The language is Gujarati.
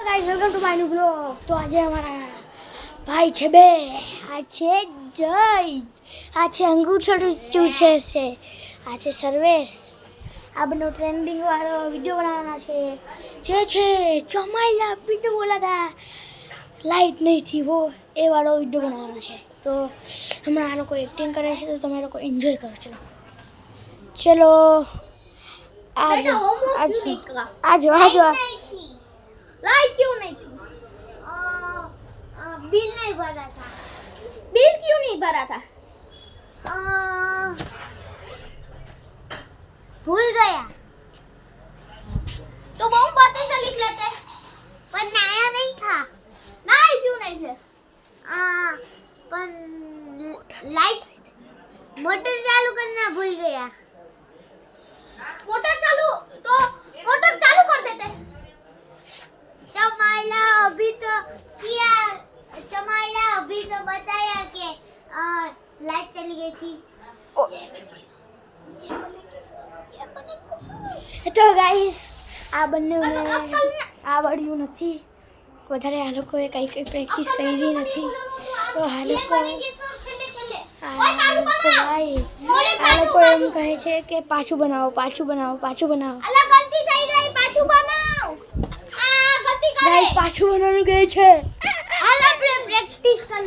Guys welcome to my new blog. तो आज हमारा भाई છે બે આ છે જય આ છે અંગૂઠો ચૂસે છે આ છે સર્વેશ આ બંને ટ્રેન્ડિંગ વાળો વિડિયો બનાવવાના છે જે છે ચમાઈલા વિડિયો બોલા था लाइट नहीं थी वो એ વાળો વિડિયો બનાવવાનો છે। તો હમણાં આ લોકો એક્ટિંગ કરે છે તો તમે લોકો એન્જોય કરજો। चलो आज आज आज आज लाइट क्यों नहीं थी? बिल नहीं भरा था। बिल क्यों नहीं भरा था? भूल गया। तो मोमबत्ती से लिख लेते। पर नया नहीं था। नया क्यों नहीं थे? पर लाइट मोटर चालू करना भूल गया। मोटर चालू तो मोटर चालू कर देते। चमाइला अभी तो किया। चमाइला अभी तो बताया कि लाइट चली गई थी। तो गाइस આ બંનેને આવડ્યું નથી વધારે આ લોકોએ કંઈ પ્રેક્ટિસ કરી નથી તો આ લોકો ભાઈ આ લોકો એમ કહે છે કે પાછું બનાવો પાછું બનાવો પાછું બનાવો અલા ગલતી થઈ ગઈ પાછું બનાવ આ ગલતી કરે ગાઈસ પાછું બનાવવાનું કહે છે। હાલ આપણે પ્રેક્ટિસ કરી લે।